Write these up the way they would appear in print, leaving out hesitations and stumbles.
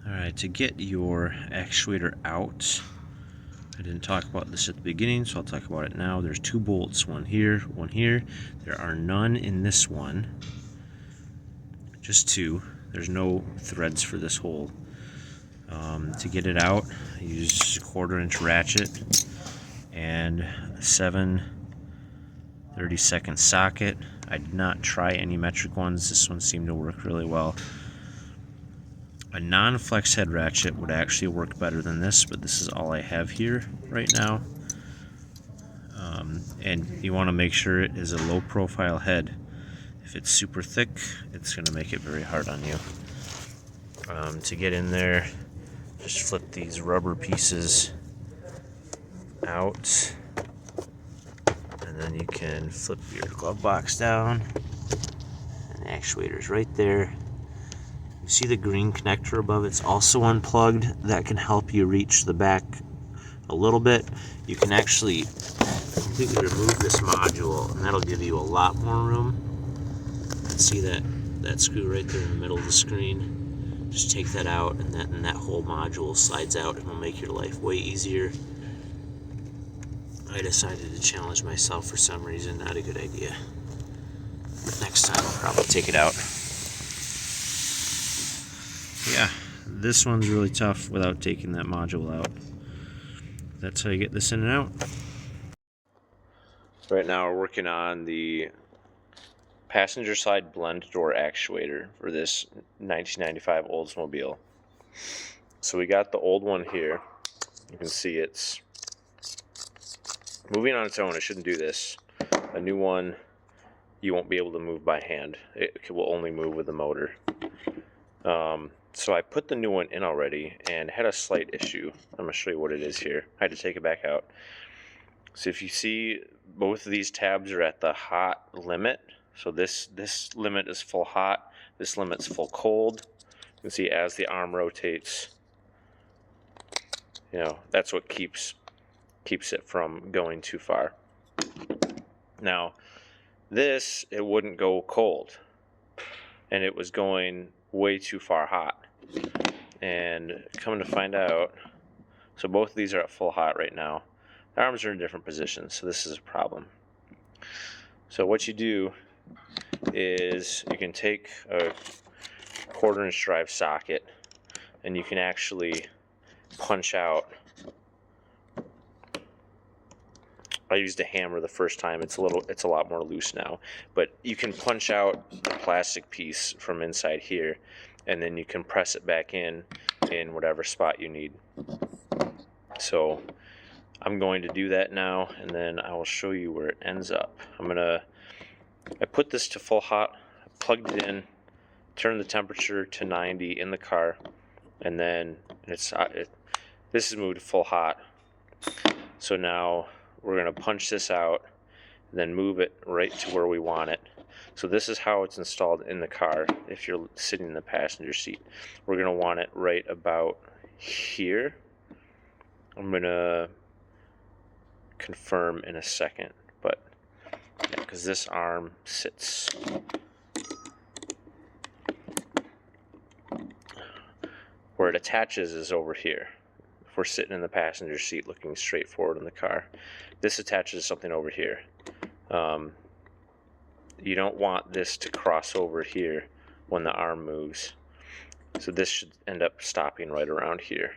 Alright, to get your actuator out, I didn't talk about this at the beginning, so I'll talk about it now. There's two bolts, one here, one here. There are none in this one, just two. There's no threads for this hole. To get it out, I use a 1/4-inch ratchet and a 7/32 socket. I did not try any metric ones. This one seemed to work really well. A non-flex head ratchet would actually work better than this, but this is all I have here right now. And you want to make sure it is a low profile head. If it's super thick, it's going to make it very hard on you. To get in there, just flip these rubber pieces out, and then you can flip your glove box down, and the actuator's right there. You see the green connector above? It's also unplugged. That can help you reach the back a little bit. You can actually completely remove this module, and that'll give you a lot more room. You can see that screw right there in the middle of the screen. Just take that out, and that whole module slides out, and will make your life way easier. I decided to challenge myself for some reason. Not a good idea. Next time I'll probably take it out. Yeah, this one's really tough without taking that module out. That's how you get this in and out. Right now we're working on the passenger side blend door actuator for this 1995 Oldsmobile. So we got the old one here. You can see it's moving on its own. It shouldn't do this. A new one you won't be able to move by hand. It will only move with the motor. So I put the new one in already and had a slight issue. I'm going to show you what it is here. I had to take it back out. So if you see, both of these tabs are at the hot limit. So this limit is full hot, this limit's full cold. You can see as the arm rotates, you know, that's what keeps it from going too far. Now, this, it wouldn't go cold, and it was going way too far hot. And coming to find out, so both of these are at full hot right now. The arms are in different positions, so this is a problem. So what you do is you can take a 1/4-inch drive socket, and you can actually punch out. I used a hammer the first time. It's a lot more loose now, but you can punch out the plastic piece from inside here, and then you can press it back in whatever spot you need. So I'm going to do that now, and then I will show you where it ends up. I put this to full hot, plugged it in, turned the temperature to 90 in the car, and then this is moved to full hot. So now we're going to punch this out, and then move it right to where we want it. So this is how it's installed in the car if you're sitting in the passenger seat. We're going to want it right about here. I'm going to confirm in a second, but because this arm sits where it attaches is over here. If we're sitting in the passenger seat looking straight forward in the car, this attaches to something over here. You don't want this to cross over here when the arm moves, so this should end up stopping right around here.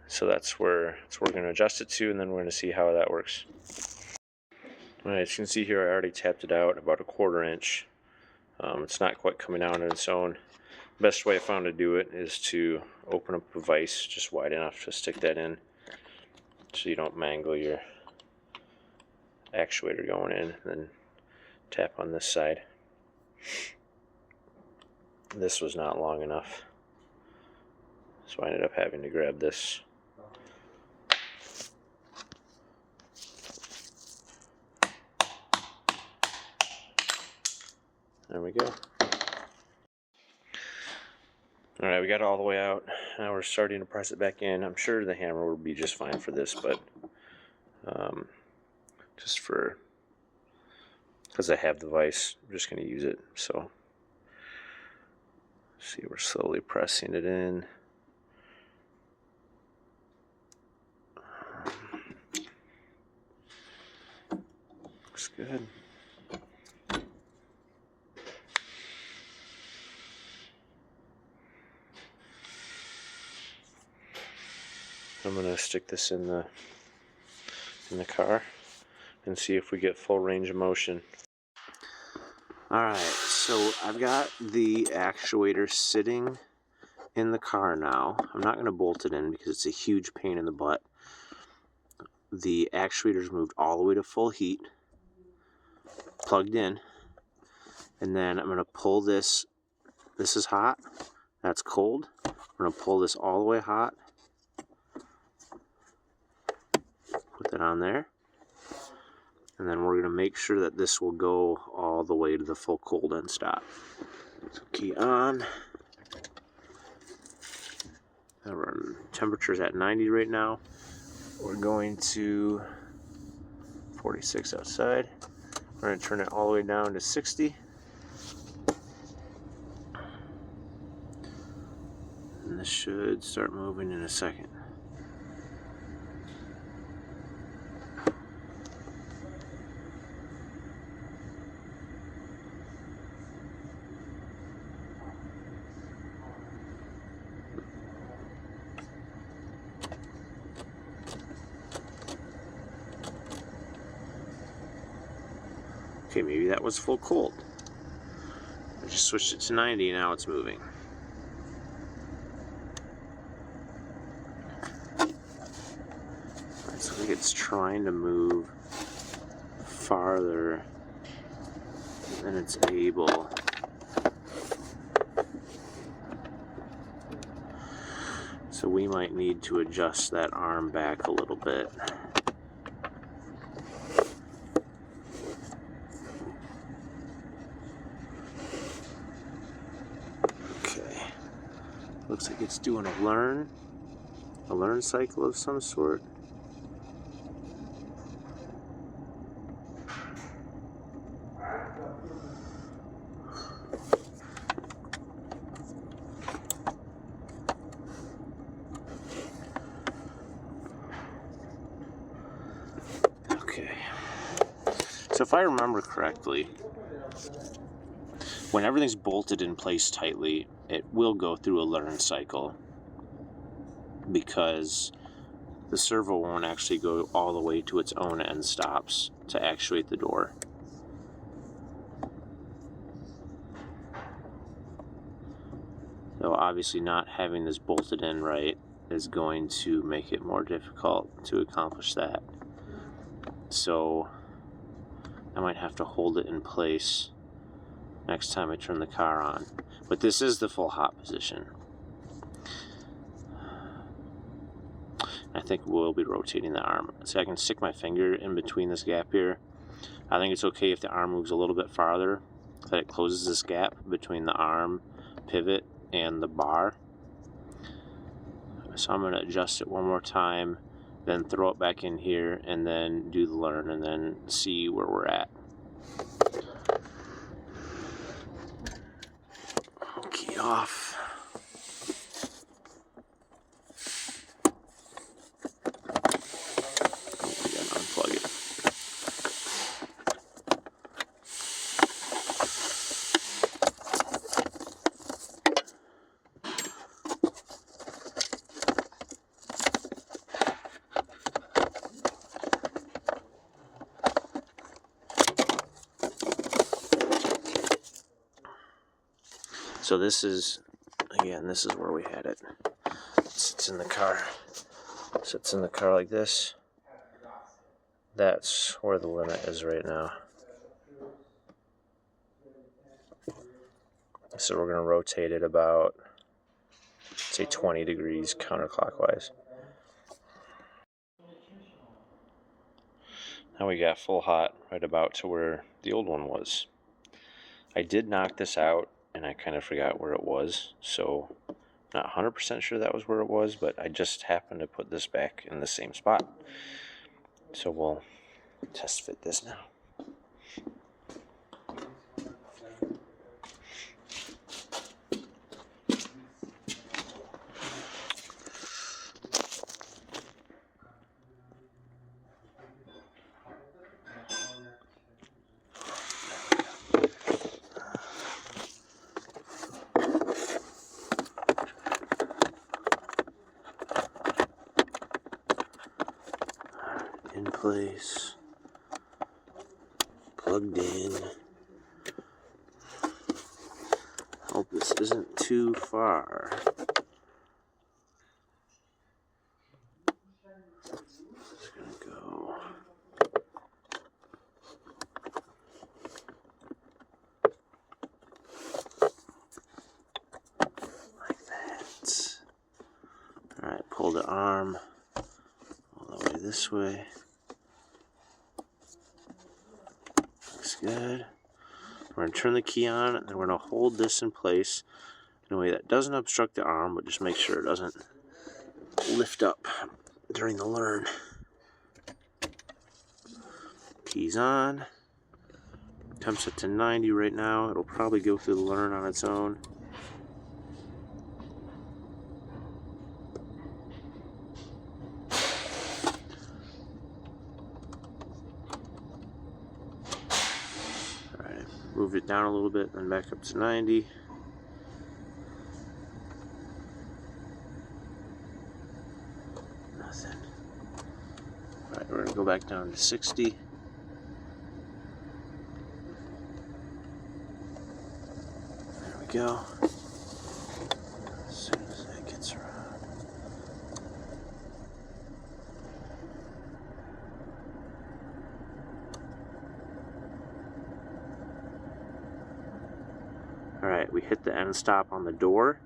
So that's where we're going to adjust it to, and then we're going to see how that works. Alright, as you can see here, I already tapped it out about a 1/4 inch. It's not quite coming out on its own. Best way I found to do it is to open up a vise just wide enough to stick that in, so you don't mangle your actuator going in, and then tap on this side. This was not long enough, so I ended up having to grab this. There we go. Alright, we got it all the way out. Now we're starting to press it back in. I'm sure the hammer will be just fine for this, but just because I have the vise, I'm just going to use it. So, see, we're slowly pressing it in. good. I'm gonna stick this in the car and see if we get full range of motion. Alright, so I've got the actuator sitting in the car now. I'm not going to bolt it in because it's a huge pain in the butt. The actuator's moved all the way to full heat, plugged in, and then I'm going to pull this. This is hot, that's cold. I'm going to pull this all the way hot, put that on there, and then we're going to make sure that this will go all the way to the full cold end stop. So key on. Our temperature's at 90 right now. We're going to 46 outside. We're going to turn it all the way down to 60. And this should start moving in a second. Okay, maybe that was full cold. I just switched it to 90, now it's moving. Alright, so I think it's trying to move farther than it's able. So we might need to adjust that arm back a little bit. Looks like it's doing a learn cycle of some sort. Okay. So if I remember correctly, when everything's bolted in place tightly, it will go through a learn cycle because the servo won't actually go all the way to its own end stops to actuate the door. So obviously not having this bolted in right is going to make it more difficult to accomplish that. So I might have to hold it in place next time I turn the car on. But this is the full hot position. I think we'll be rotating the arm. So I can stick my finger in between this gap here. I think it's okay if the arm moves a little bit farther, that it closes this gap between the arm pivot and the bar. So I'm going to adjust it one more time, then throw it back in here, and then do the learn, and then see where we're at. Key off. Unplug it. So this is, again, this is where we had it. It sits in the car. Sits in the car like this. That's where the limit is right now. So we're going to rotate it about, say, 20 degrees counterclockwise. Now we got full hot right about to where the old one was. I did knock this out and I kind of forgot where it was, so not 100% sure that was where it was, but I just happened to put this back in the same spot. So we'll test fit this now. place. Plugged in. Hope this isn't too far. Just gonna go. Like that. Alright, pull the arm all the way this way. Looks good. We're going to turn the key on, and then we're going to hold this in place in a way that doesn't obstruct the arm, but just make sure it doesn't lift up during the learn. Key's on. Temp set to 90 right now. It'll probably go through the learn on its own. Move it down a little bit, then back up to 90. Nothing. Alright, we're going to go back down to 60. There we go. As soon as that gets around. Alright, we hit the end stop on the door.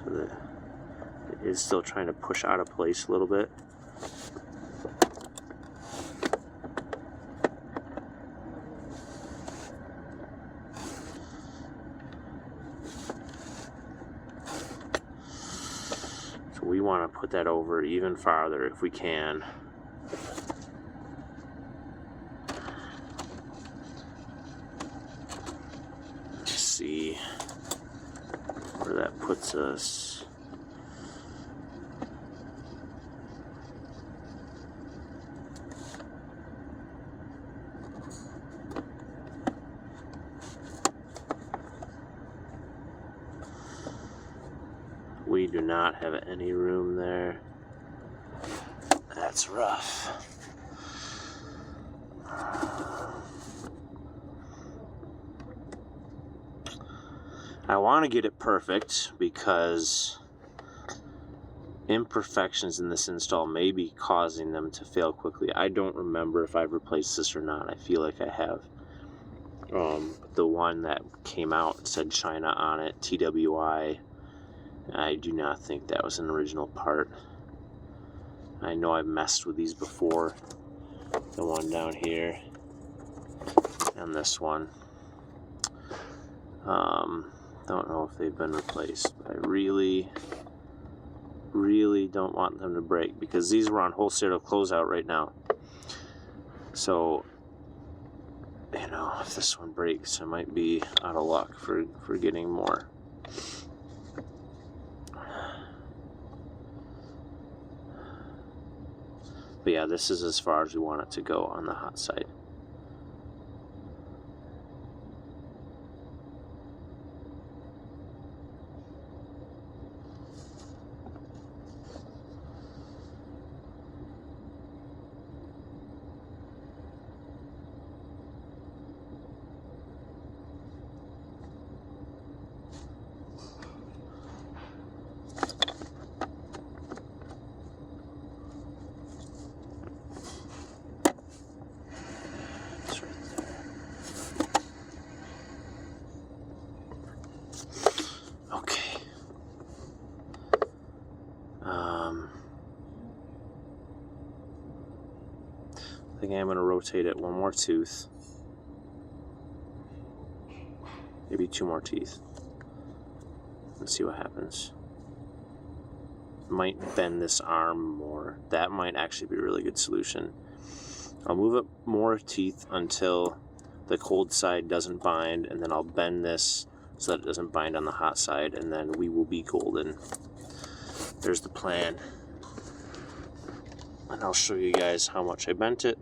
So that it is still trying to push out of place a little bit. So we want to put that over even farther if we can. See where that puts us. We do not have any room there. That's rough. I want to get it perfect because imperfections in this install may be causing them to fail quickly. I don't remember if I've replaced this or not. I feel like I have. The one that came out said China on it, TWI. I do not think that was an original part. I know I've messed with these before. The one down here and this one. Don't know if they've been replaced, but I really don't want them to break because these were on wholesale closeout right now. So, you know, if this one breaks, I might be out of luck for getting more. But yeah, this is as far as we want it to go on the hot side. I think I'm going to rotate it one more tooth. Maybe two more teeth. Let's see what happens. Might bend this arm more. That might actually be a really good solution. I'll move up more teeth until the cold side doesn't bind, and then I'll bend this so that it doesn't bind on the hot side, and then we will be golden. There's the plan. And I'll show you guys how much I bent it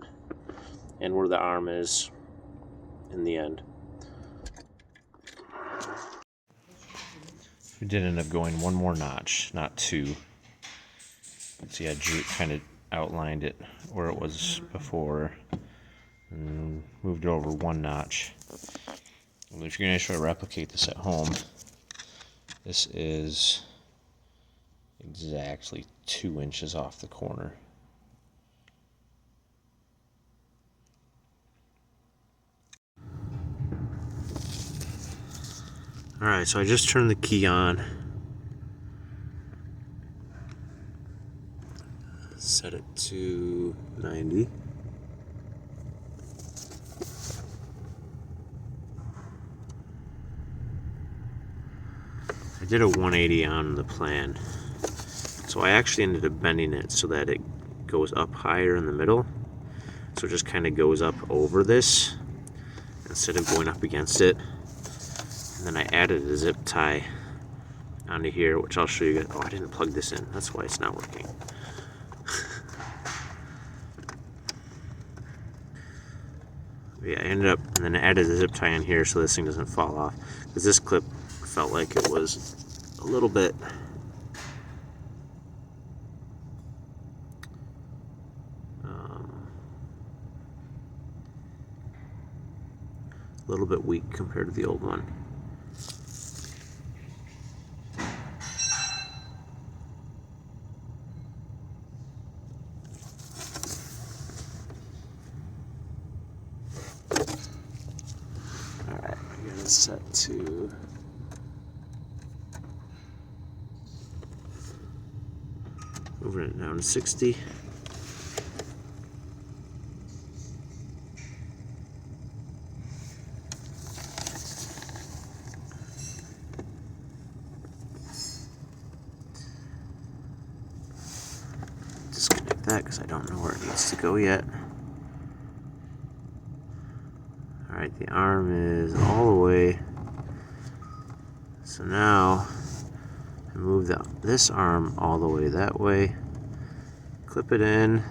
and where the arm is in the end. We did end up going one more notch, not two. See, I kind of outlined it where it was before and moved it over 1 notch. And if you're going to try to replicate this at home, this is exactly 2 inches off the corner. Alright, so I just turned the key on. Set it to 90. I did a 180 on the plan. So I actually ended up bending it so that it goes up higher in the middle. So it just kind of goes up over this instead of going up against it. And then I added a zip tie onto here, which I'll show you guys. Oh, I didn't plug this in. That's why it's not working. Yeah, I ended up, and then I added a zip tie in here so this thing doesn't fall off. Because this clip felt like it was a little bit weak compared to the old one. Alright, I got it set to moving it down to 60. Disconnect that because I don't know where it needs to go yet. Alright, the arm is all the way. So now I move this arm all the way that way. Clip it in.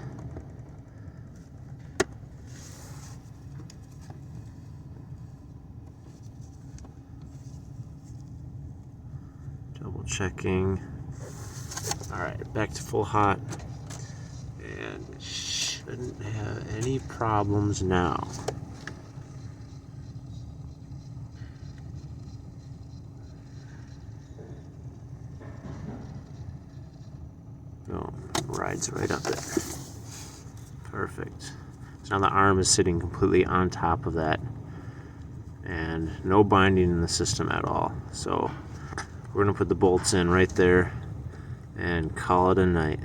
Double checking. Alright, back to full hot. And shouldn't have any problems now. Oh, rides right up there. Perfect. So now the arm is sitting completely on top of that. And no binding in the system at all. So we're going to put the bolts in right there and call it a night.